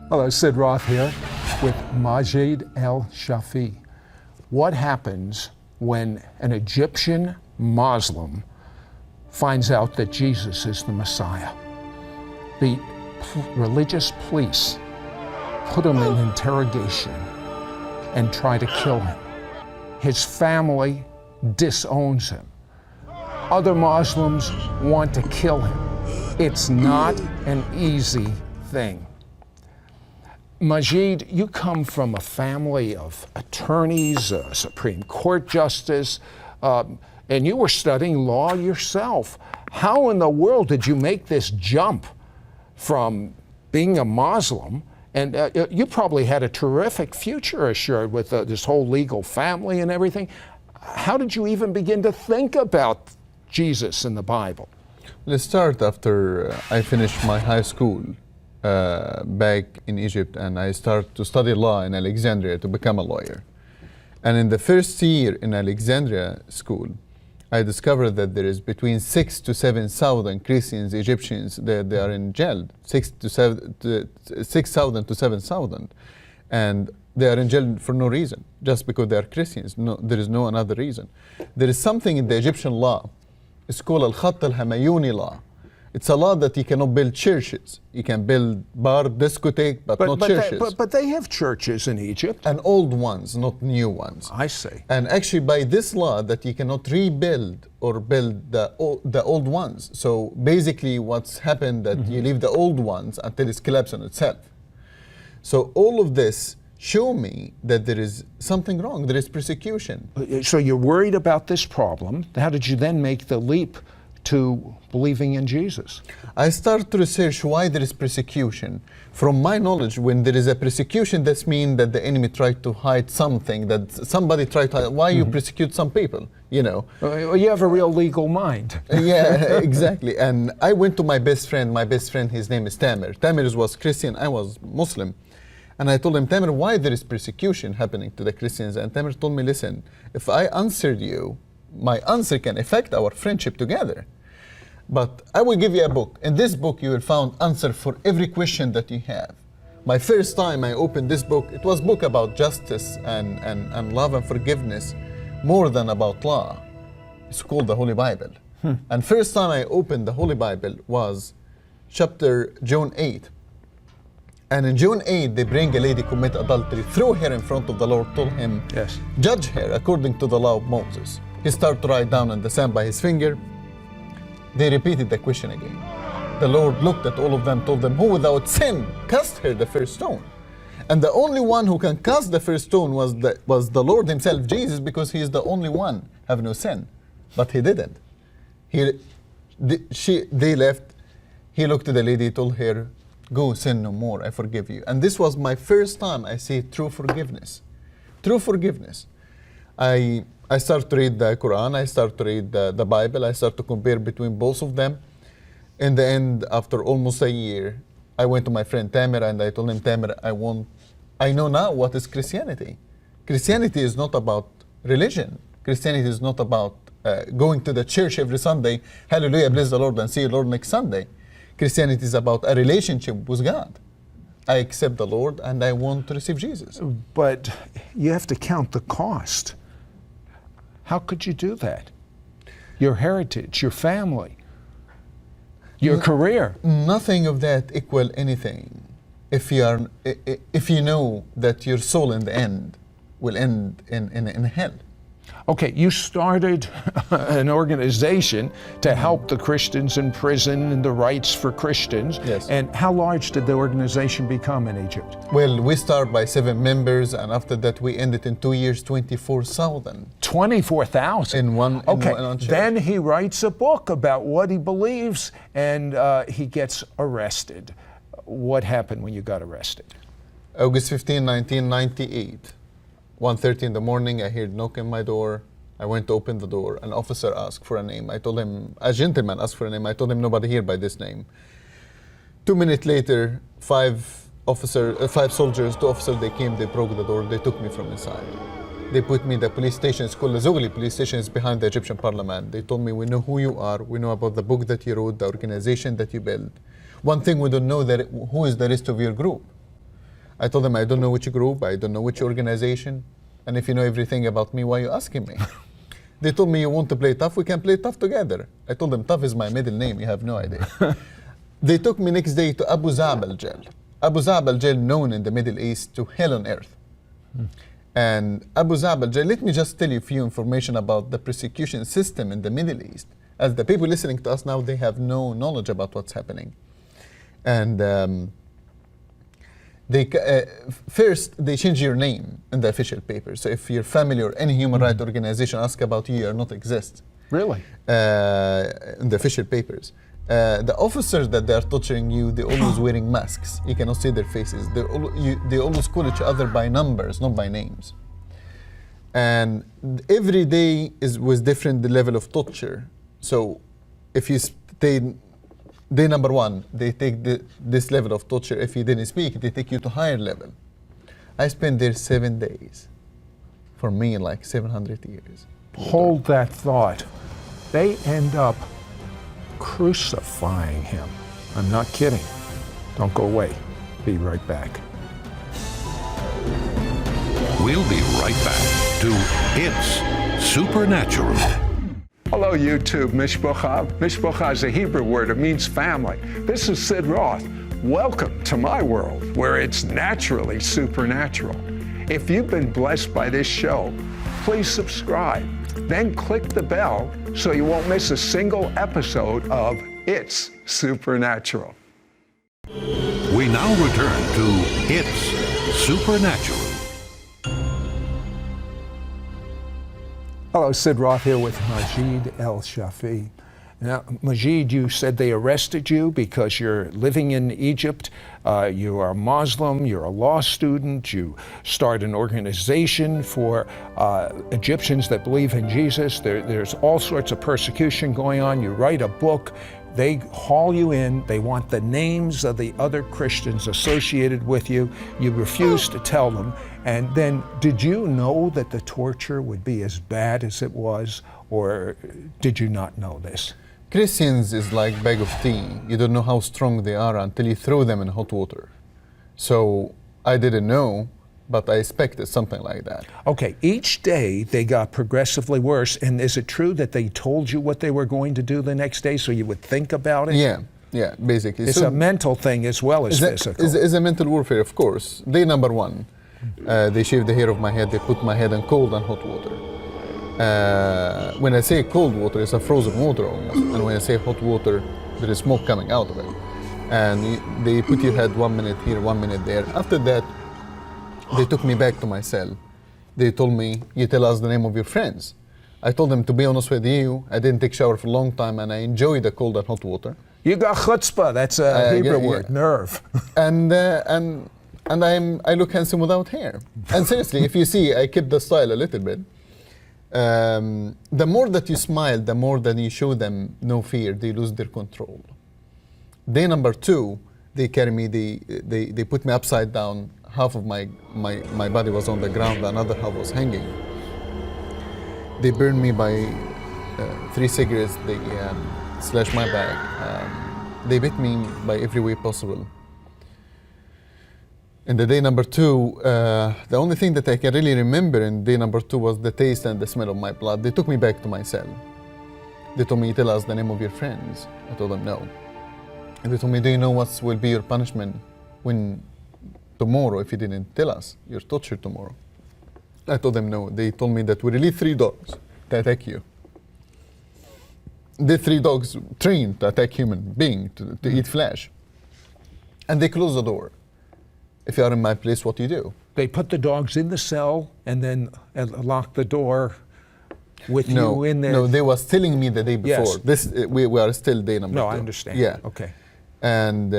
Hello, Sid Roth here with Majid El-Shafi. What happens when an Egyptian Muslim finds out that Jesus is the Messiah? The religious police put him in interrogation and try to kill him. His family disowns him. Other Muslims want to kill him. It's not an easy thing. Majid, you come from a family of attorneys, a Supreme Court justice, and you were studying law yourself. How in the world did you make this jump from being a Muslim? And you probably had a terrific future assured with this whole legal family and everything. How did you even begin to think about Jesus in the Bible? Let's start after I finished my high school back in Egypt, and I started to study law in Alexandria to become a lawyer. And in the first year in Alexandria school, I discovered that there is between 6,000 to 7,000 Christians, Egyptians, that they are in jail, 6,000 to 7,000. And they are in jail for no reason, just because they are Christians. No, there is no another reason. There is something in the Egyptian law. It's called Al-Khatt al-Hamayuni law. It's a law that you cannot build churches. You can build bar, discotheque, but not churches. But they have churches in Egypt. And old ones, not new ones. I see. And actually by this law that you cannot rebuild or build the old ones. So basically what's happened that you leave the old ones until it's collapsed on itself. So all of this show me that there is something wrong. There is persecution. So you're worried about this problem. How did you then make the leap to believing in Jesus? I start to research why there is persecution. From my knowledge, when there is a persecution, that means that the enemy tried to hide something, that somebody tried to hide. Why you persecute some people, you know? You have a real legal mind. Yeah, exactly. And I went to my best friend, his name is Tamer. Tamer was Christian, I was Muslim. And I told him, Tamer, why there is persecution happening to the Christians? And Tamer told me, listen, if I answered you, my answer can affect our friendship together. But I will give you a book. In this book, you will find answer for every question that you have. My first time I opened this book, it was a book about justice and love and forgiveness, more than about law. It's called the Holy Bible. And first time I opened the Holy Bible was chapter John 8. And in John 8, they bring a lady commit adultery, threw her in front of the Lord, told him, yes, judge her according to the law of Moses. He started to write down on the sand by his finger. They repeated the question again. The Lord looked at all of them, told them, who without sin cast her the first stone? And the only one who can cast the first stone was the Lord himself, Jesus, because he is the only one have no sin. But he didn't. They left. He looked at the lady, told her, go sin no more, I forgive you. And this was my first time I see true forgiveness. True forgiveness. I started to read the Quran, I started to read the Bible, I started to compare between both of them. In the end, after almost a year, I went to my friend Tamer and I told him, Tamer, I know now what is Christianity. Christianity is not about religion. Christianity is not about going to the church every Sunday, hallelujah, bless the Lord and see you Lord next Sunday. Christianity is about a relationship with God. I accept the Lord and I want to receive Jesus. But you have to count the cost. How could you do that? Your heritage, your family, your career. Nothing of that equal anything if you know that your soul in the end will end in hell. Okay, you started an organization to help the Christians in prison and the rights for Christians. Yes. And how large did the organization become in Egypt? Well, we started by 7 members, and after that we ended in 2 years, 24,000. 24,000? In one church. Then he writes a book about what he believes, and he gets arrested. What happened when you got arrested? August 15, 1998. 1:30 in the morning, I heard knock on my door. I went to open the door. An officer asked for a name. I told him, a gentleman asked for a name. I told him, nobody here by this name. 2 minutes later, 5 soldiers, 2 officers, they came, they broke the door, they took me from inside. They put me in the police station. It's called the Zogli police station. It's behind the Egyptian parliament. They told me, we know who you are. We know about the book that you wrote, the organization that you built. One thing we don't know, that who is the rest of your group. I told them, I don't know which group, I don't know which organization, and if you know everything about me, why are you asking me? They told me, you want to play tough? We can play tough together. I told them, tough is my middle name, you have no idea. They took me next day to Abu Zabal jail. Abu Zabal jail, known in the Middle East to hell on earth. And Abu Zabal jail, let me just tell you a few information about the persecution system in the Middle East. As the people listening to us now, they have no knowledge about what's happening. And first, they change your name in the official papers. So if your family or any human rights organization ask about you, you are not exist. Really? In the official papers. The officers that they are torturing you, they're always wearing masks. You cannot see their faces. They always call each other by numbers, not by names. And every day was different, the level of torture. So if you stay, day number one, they take this level of torture. If you didn't speak, they take you to higher level. I spent there 7 days. For me, like 700 years. Hold that thought. They end up crucifying him. I'm not kidding. Don't go away. Be right back. We'll be right back to It's Supernatural. Hello, YouTube. Mishpocha. Mishpocha is a Hebrew word. It means family. This is Sid Roth. Welcome to my world, where it's naturally supernatural. If you've been blessed by this show, please subscribe. Then click the bell so you won't miss a single episode of It's Supernatural. We now return to It's Supernatural. Hello, Sid Roth here with Majid El-Shafi. Now, Majid, you said they arrested you because you're living in Egypt. You are a Muslim, you're a law student, you start an organization for Egyptians that believe in Jesus. There's all sorts of persecution going on. You write a book. They haul you in. They want the names of the other Christians associated with you. You refuse to tell them. And then, did you know that the torture would be as bad as it was, or did you not know this? Christians is like bag of tea. You don't know how strong they are until you throw them in hot water. So I didn't know, but I expected something like that. Okay, each day they got progressively worse. And is it true that they told you what they were going to do the next day so you would think about it? Yeah, basically. It's a mental thing as well as physical. It's a mental warfare, of course. Day number one, they shaved the hair of my head. They put my head in cold and hot water. When I say cold water, it's a frozen water almost. And when I say hot water, there is smoke coming out of it. And they put your head 1 minute here, 1 minute there. After that, they took me back to my cell. They told me, you tell us the name of your friends. I told them, to be honest with you, I didn't take shower for a long time and I enjoy the cold and hot water. You got chutzpah, that's a Hebrew word, nerve. And I look handsome without hair. And seriously, if you see, I kept the style a little bit. The more that you smile, the more that you show them no fear, they lose their control. Day number two, they carry me, they put me upside down. Half of my body was on the ground, the another half was hanging. They burned me by 3 cigarettes, they slashed my back. They beat me by every way possible. In the day number two, the only thing that I can really remember in day number two was the taste and the smell of my blood. They took me back to my cell. They told me, tell us the name of your friends. I told them no. And they told me, do you know what will be your punishment when tomorrow, if you didn't tell us, you're tortured tomorrow? I told them no. They told me that we release 3 dogs to attack you. The 3 dogs trained to attack human beings, to eat flesh. And they closed the door. If you are in my place, what do you do? They put the dogs in the cell and then locked the door with you in there? No, they was telling me the day before. Yes. We are still day number 2. No, I understand. Yeah. Okay. And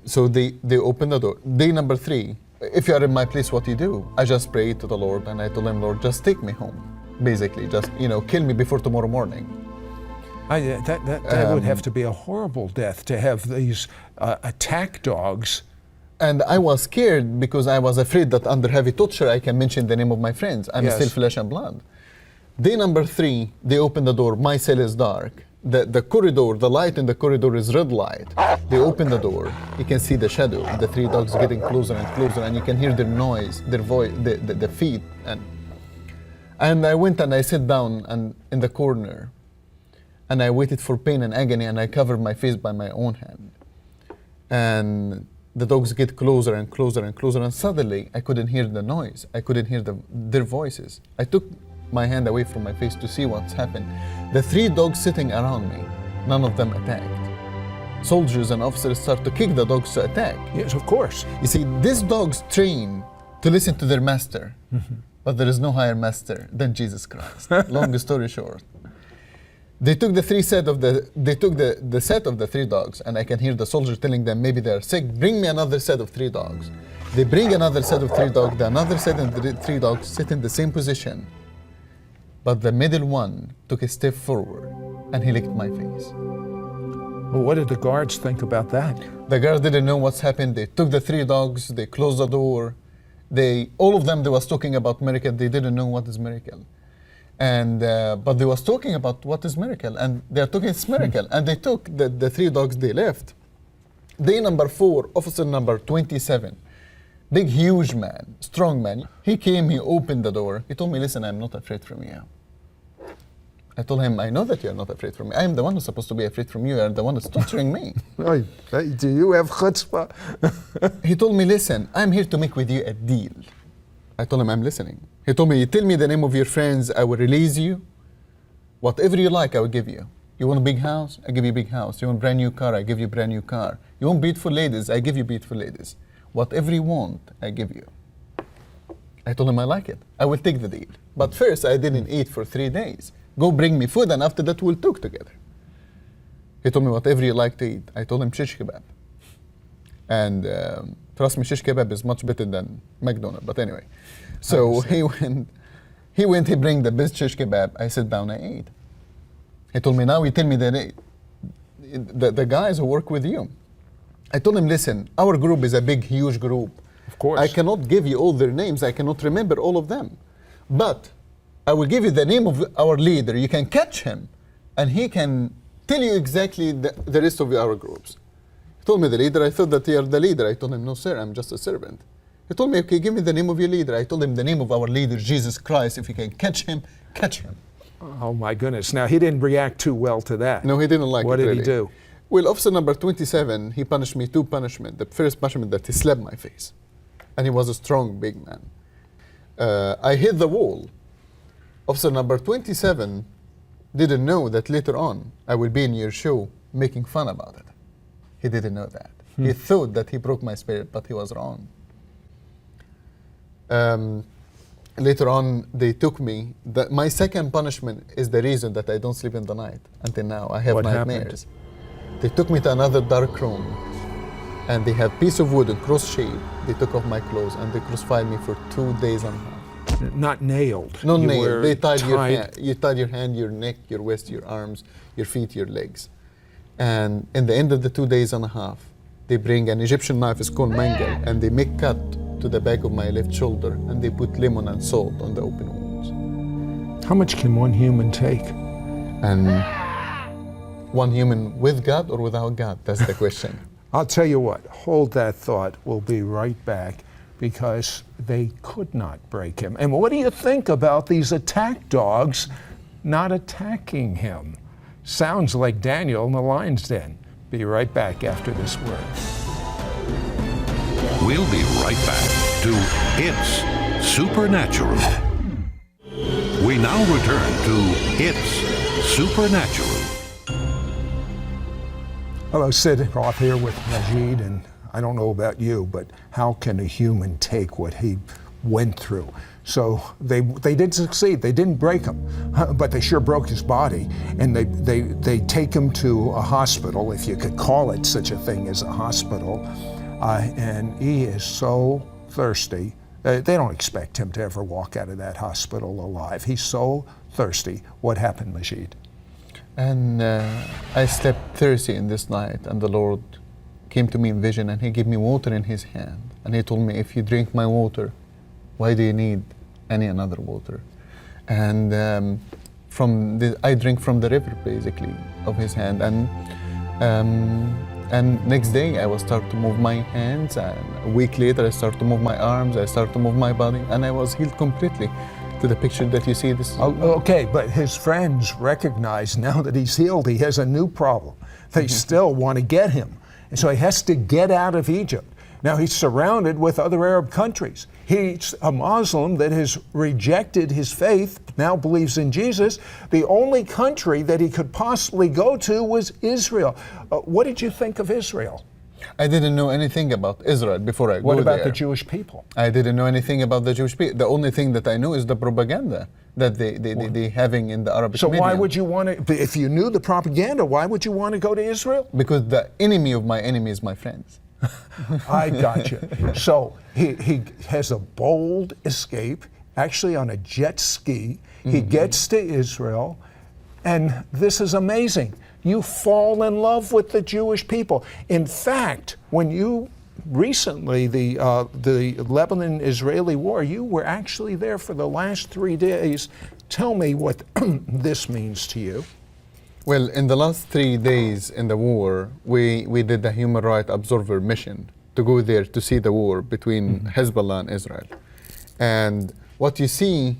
so they opened the door. Day number 3, if you are in my place, what do you do? I just prayed to the Lord and I told him, Lord, just take me home. Basically, just, kill me before tomorrow morning. That would have to be a horrible death, to have these attack dogs. And I was scared because I was afraid that under heavy torture I can mention the name of my friends. I'm still flesh and blood. Day number 3, they opened the door. My cell is dark. the corridor, the light in the corridor is red light. They open the door, you can see the shadow, the three dogs getting closer and closer, and you can hear their noise, their voice, the feet. And I went and I sat down and in the corner, and I waited for pain and agony, and I covered my face by my own hand. And the dogs get closer and closer and closer, and suddenly I couldn't hear the noise. I couldn't hear their voices. I took my hand away from my face to see what's happened. The three dogs sitting around me, none of them attacked. Soldiers and officers start to kick the dogs to attack. Yes, of course. You see, these dogs train to listen to their master, but there is no higher master than Jesus Christ. Long story short. They took the set of the three dogs, and I can hear the soldier telling them maybe they're sick. Bring me another set of three dogs. They bring another set of three dogs. Another set of three dogs sit in the same position, but the middle one took a step forward, and he licked my face. Well, what did the guards think about that? The guards didn't know what's happened. They took the three dogs. They closed the door. All of them, they was talking about miracle. They didn't know what is miracle. And but they was talking about what is miracle, and they are talking it's miracle. And they took the three dogs. They left. Day number 4, officer number 27, big huge man, strong man. He came. He opened the door. He told me, "Listen, I'm not afraid from you." I told him, "I know that you are not afraid from me. I am the one who's supposed to be afraid from you. You are the one that's torturing me." Do you have chutzpah? He told me, "Listen, I'm here to make with you a deal." I told him, "I'm listening." He told me, "You tell me the name of your friends, I will release you. Whatever you like, I will give you. You want a big house? I give you a big house. You want a brand new car? I give you a brand new car. You want beautiful ladies? I give you beautiful ladies. Whatever you want, I give you." I told him, "I like it. I will take the deal. But first, I didn't eat for 3 days. Go bring me food, and after that, we'll talk together." He told me, "Whatever you like to eat." I told him, "Shish kebab." And trust me, shish kebab is much better than McDonald's. But anyway, so he went, he bring the best shish kebab. I sat down, I ate. He told me, "Now you tell me the guys who work with you." I told him, "Listen, our group is a big, huge group. Of course. I cannot give you all their names. I cannot remember all of them. But I will give you the name of our leader. You can catch him, and he can tell you exactly the rest of our groups." He told me the leader. I thought that you are the leader. I told him, "No, sir, I'm just a servant." He told me, "Okay, give me the name of your leader." I told him the name of our leader, Jesus Christ. If you can catch him, catch him. Oh my goodness. Now, he didn't react too well to that. No, he didn't like it. What did really. he do? Well, officer number 27, he punished me 2 punishments. The first punishment that he slapped my face. And he was a strong, big man. I hit the wall. Officer number 27 didn't know that later on I will be in your show making fun about it. He didn't know that. He thought that he broke my spirit, but he was wrong. Later on, they took me. My second punishment is the reason that I don't sleep in the night. Until now, I have What nightmares. happened? They took me to another dark room, and they have piece of wood and cross shape. They took off my clothes, and they crucified me for 2 days and a half. Not nailed. No You nail. were They tied your hand. You tied your hand, your neck, your waist, your arms, your feet, your legs. And in the end of the 2 days and a half, they bring an Egyptian knife, it's called mangle, and they make cut to the back of my left shoulder, and they put lemon and salt on the open wounds. How much can one human take? And one human with God or without God? That's the question. I'll tell you what, hold that thought. We'll be right back, because they could not break him. And what do you think about these attack dogs not attacking him? Sounds like Daniel in the lion's den. Be right back after this word. We'll be right back to It's Supernatural. We now return to It's Supernatural. Hello, Sid Roth here with Majid, and I don't know about you, but how can a human take what he went through? So they did succeed. They didn't break him, but they sure broke his body. And they take him to a hospital, if you could call it such a thing as a hospital. And he is so thirsty. They don't expect him to ever walk out of that hospital alive. He's so thirsty. What happened, Majid? And I slept thirsty in this night, and the Lord came to me in vision, and he gave me water in his hand. And he told me, "If you drink my water, why do you need any another water?" And I drink from the river basically of his hand, and next day I will start to move my hands, and a week later I start to move my arms, I start to move my body, and I was healed completely to the picture that you see this. Okay, but his friends recognize now that he's healed, he has a new problem. They still want to get him. And so he has to get out of Egypt. Now he's surrounded with other Arab countries. He's a Muslim that has rejected his faith, now believes in Jesus. The only country that he could possibly go to was Israel. What did you think of Israel? I didn't know anything about Israel before I go there. What about the Jewish people? I didn't know anything about the Jewish people. The only thing that I know is the propaganda that they having in the Arabic So media. why would you want to, if you knew the propaganda, why would you want to go to Israel? Because the enemy of my enemy is my friends. I got you. So he has a bold escape, actually on a jet ski. He gets to Israel, and this is amazing. You fall in love with the Jewish people. In fact, when you recently, the Lebanon-Israeli war, you were actually there for the last 3 days. Tell me what this means to you. Well, in the last 3 days in the war, we did the Human Rights Observer mission to go there to see the war between Hezbollah and Israel. And what you see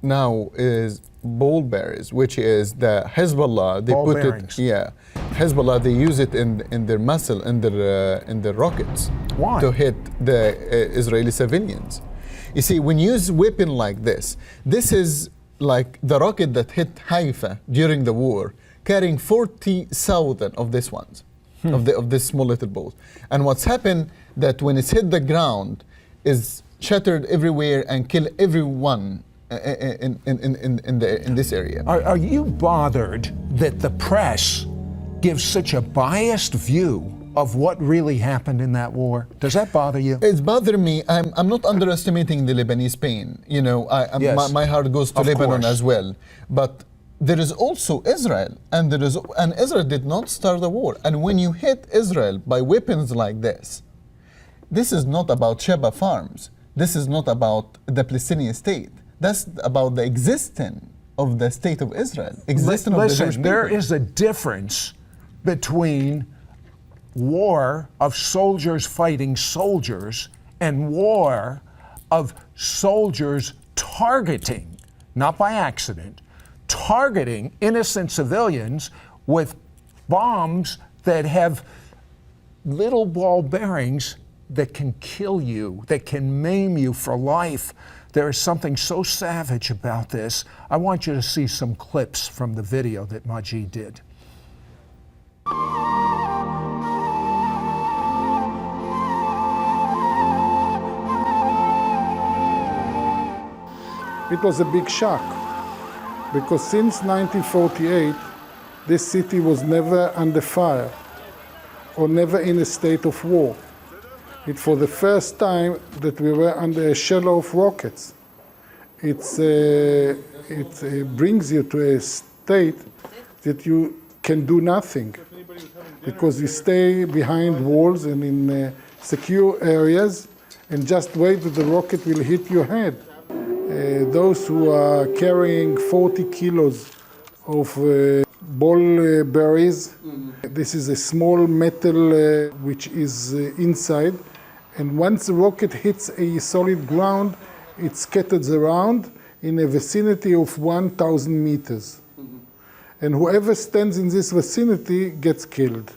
now is ball bearings, which is the Hezbollah. They Ball put bearings. it, yeah. Hezbollah, they use it in their missile, in their rockets. Why? To hit the Israeli civilians. You see, when you use weapon like this is like the rocket that hit Haifa during the war, carrying 40,000 of these ones, of this small little boat. And what's happened that when it's hit the ground, is shattered everywhere and kill everyone in this area. Are you bothered that the press gives such a biased view of what really happened in that war? Does that bother you? It's bothering me. I'm not underestimating the Lebanese pain. You know, Yes. my heart goes to Of Lebanon course. as well. But there is also Israel, and Israel did not start the war. And when you hit Israel by weapons like this is not about Sheba farms. This is not about the Palestinian state. That's about the existence of the state of Israel. Existence of the Jewish Listen, people. there is a difference between war of soldiers fighting soldiers and war of soldiers targeting, not by accident, targeting innocent civilians with bombs that have little ball bearings that can kill you, that can maim you for life. There is something so savage about this. I want you to see some clips from the video that Majid did. It was a big shock because since 1948, this city was never under fire or never in a state of war. It's for the first time that we were under a shell of rockets. It brings you to a state that you can do nothing because you stay behind walls and in secure areas and just wait that the rocket will hit your head. Those who are carrying 40 kilos of ball berries, this is a small metal which is inside, and once the rocket hits a solid ground, it scatters around in a vicinity of 1,000 meters. And whoever stands in this vicinity gets killed.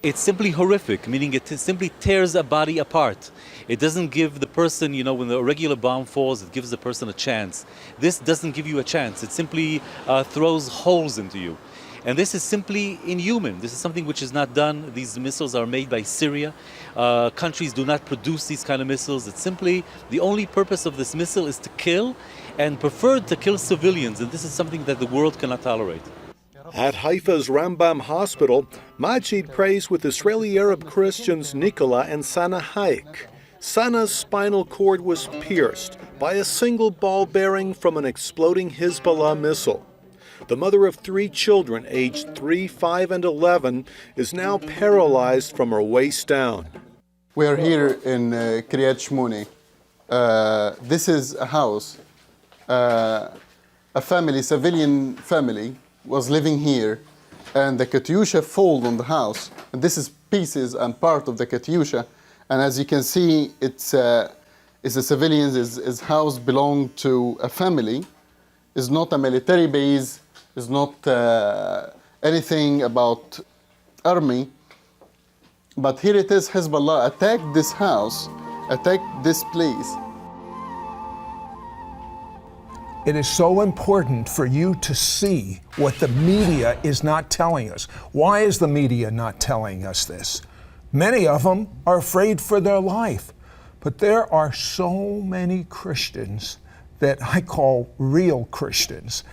It's simply horrific, meaning it simply tears a body apart. It doesn't give the person, you know, when the regular bomb falls, it gives the person a chance. This doesn't give you a chance. It simply throws holes into you. And this is simply inhuman. This is something which is not done. These missiles are made by Syria. Countries do not produce these kind of missiles. It's simply, the only purpose of this missile is to kill, and preferred to kill civilians. And this is something that the world cannot tolerate. At Haifa's Rambam Hospital, Majid prays with Israeli Arab Christians Nicola and Sana Haik. Sana's spinal cord was pierced by a single ball bearing from an exploding Hezbollah missile. The mother of 3 children, aged 3, 5, and 11, is now paralyzed from her waist down. We are here in Kiryat Shmoni. This is a house a family, civilian family, was living here, and the Katyusha fall on the house. And this is pieces and part of the Katyusha. And as you can see, it's a civilians, his house belonged to a family. It's not a military base, it's not anything about army. But here it is, Hezbollah attacked this house, attacked this place. It is so important for you to see what the media is not telling us. Why is the media not telling us this? Many of them are afraid for their life. But there are so many Christians that I call real Christians,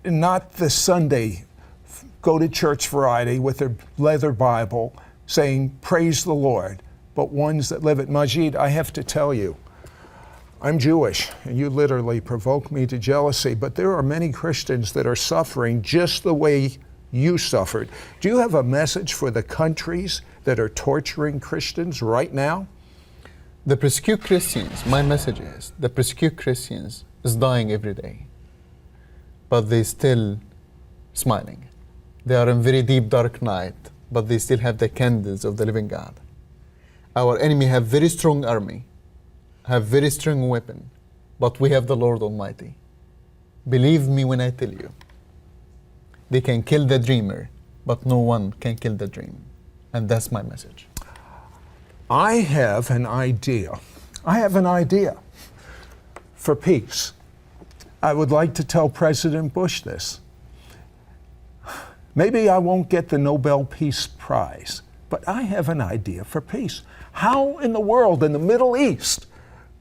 not the Sunday, go to church Friday with their leather Bible saying, praise the Lord, but ones that live it. Majid, I have to tell you, I'm Jewish, and you literally provoke me to jealousy, but there are many Christians that are suffering just the way you suffered. Do you have a message for the countries that are torturing Christians right now? The persecuted Christians, my message is, the persecuted Christians is dying every day, but they still smiling. They are in very deep dark night, but they still have the candles of the living God. Our enemy have very strong army, have very strong weapon, but we have the Lord Almighty. Believe me when I tell you, they can kill the dreamer, but no one can kill the dream. And that's my message. I have an idea. For peace. I would like to tell President Bush this. Maybe I won't get the Nobel Peace Prize, but I have an idea for peace. How in the world, in the Middle East,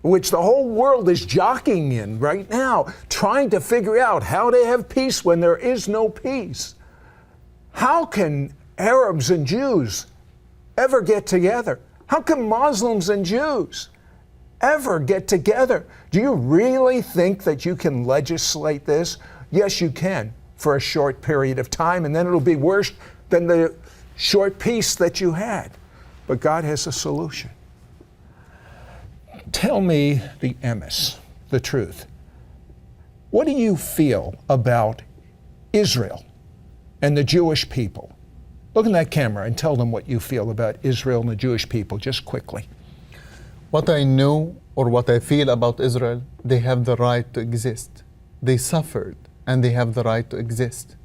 which the whole world is jockeying in right now, trying to figure out how to have peace when there is no peace, how can Arabs and Jews ever get together? How can Muslims and Jews ever get together? Do you really think that you can legislate this? Yes, you can, for a short period of time, and then it'll be worse than the short peace that you had. But God has a solution. Tell me the emes, the truth. What do you feel about Israel and the Jewish people? Look in that camera and tell them what you feel about Israel and the Jewish people, just quickly. What I know or what I feel about Israel, they have the right to exist. They suffered and they have the right to exist.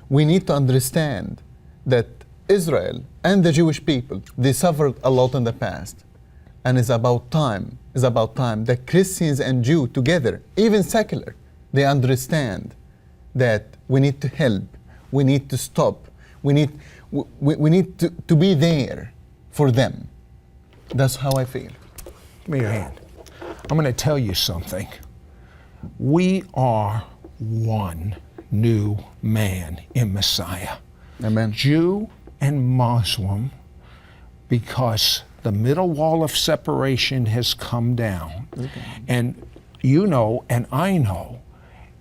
We need to understand that Israel and the Jewish people, they suffered a lot in the past. And it's about time that Christians and Jews together, even secular, they understand that we need to help, we need to stop, we need to be there for them. That's how I feel. Give me your hand. I'm going to tell you something. We are one new man in Messiah. Amen. Jew and Muslim, because the middle wall of separation has come down. Okay. And you know, and I know,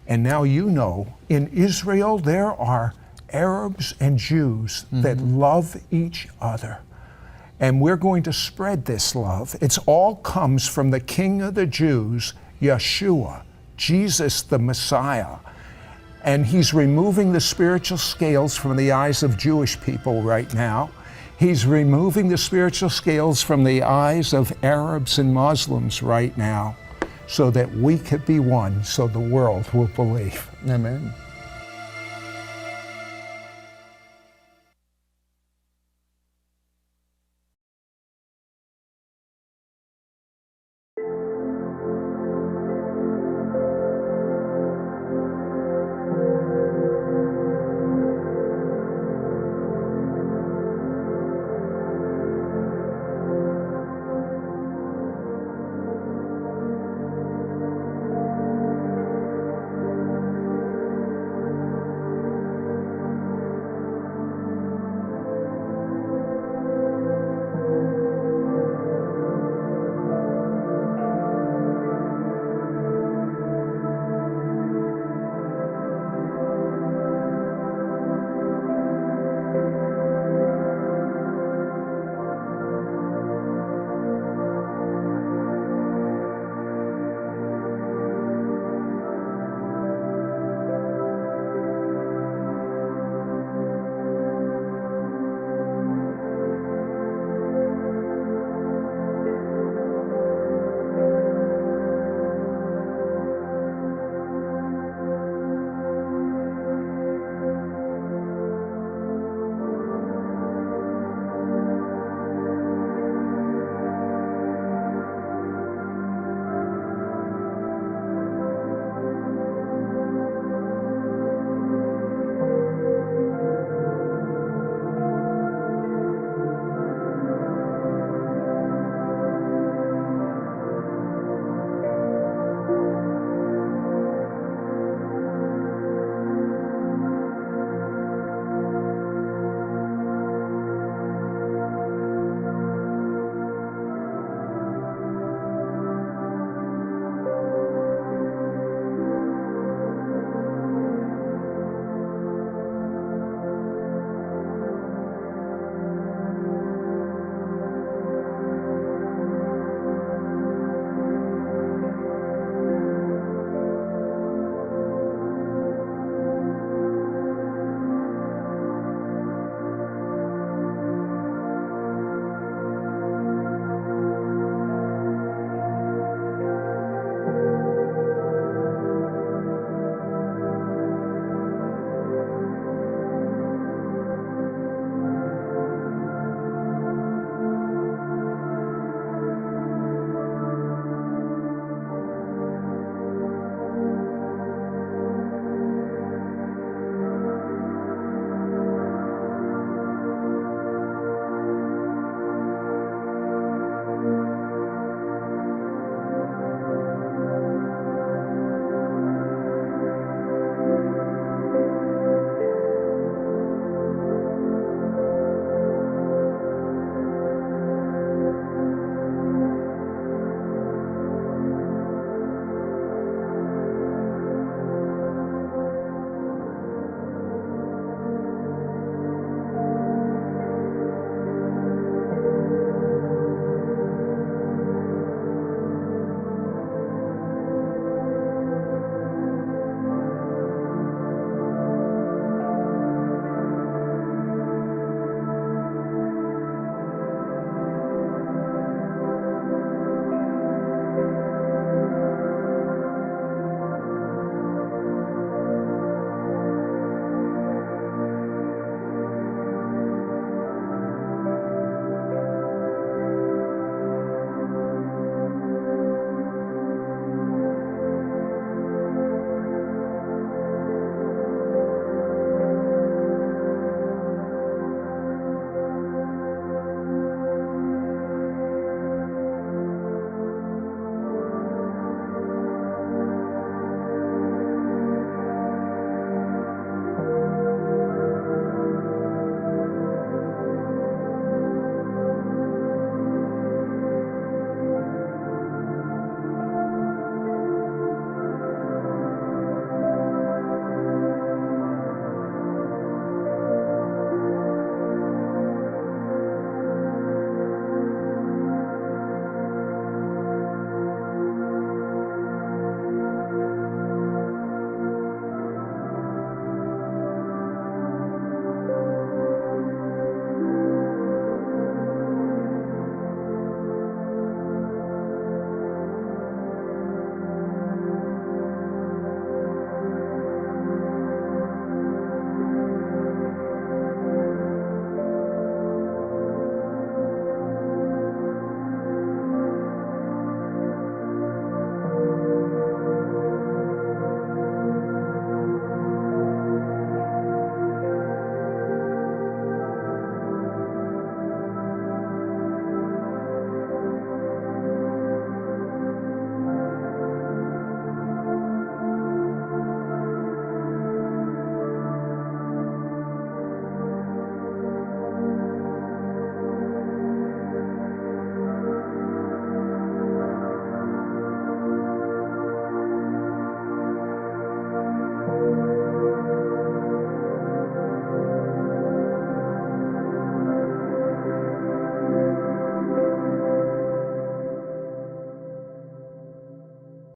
and now you know, in Israel there are Arabs and Jews that love each other. And we're going to spread this love. It all comes from the King of the Jews, Yeshua, Jesus the Messiah. And he's removing the spiritual scales from the eyes of Jewish people right now. He's removing the spiritual scales from the eyes of Arabs and Muslims right now so that we could be one, so the world will believe. Amen.